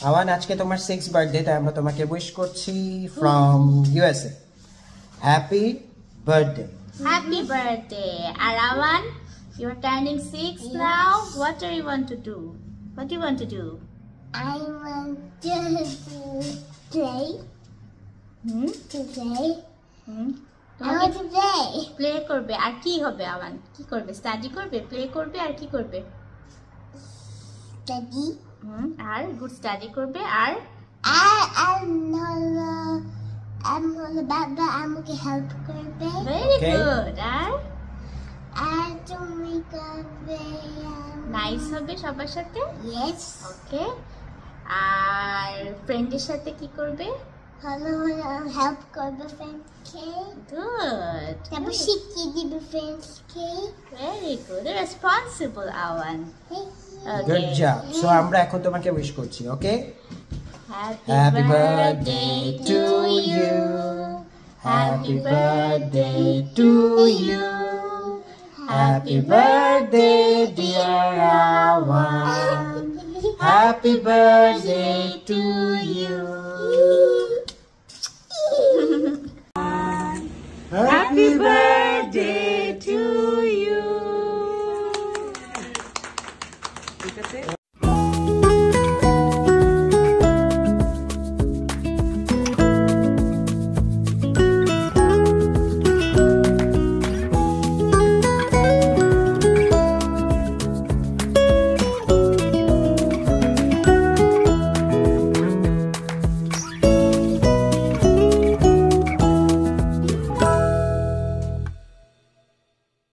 আওয়ান আজকে তোমার 6th birthday, তাই আমরা তোমাকে উইশ করছি from USA. Happy birthday. Happy birthday, Arawan. You're turning 6 now. What do you want to do? What do you want to do? I want to play. To play. I want to play. Play করবে আর কি হবে আওয়ান? কি করবে? Study করবে, play করবে আর কি করবে? Study. আর good study করবে আর I'm not Baba. I'm going to help করবে। Very Okay. গুড। আর তুমি করবে। নাইস হবে সবার সাথে। Yes. ওকে। আর ফ্রেন্ডের সাথে কি করবে? ভালো হেল্প করবে ফ্রেন্ডকে। গুড। তারপর শিখিয়ে দিবে ফ্রেন্ডসকে। Very good. Responsible one. Good job. So আমরা এখন তোমাকে উইশ করছি, ওকে? Happy Happy birthday to you. Happy birthday to you. Happy birthday, dear Awan. Happy birthday to you. Happy birthday to you.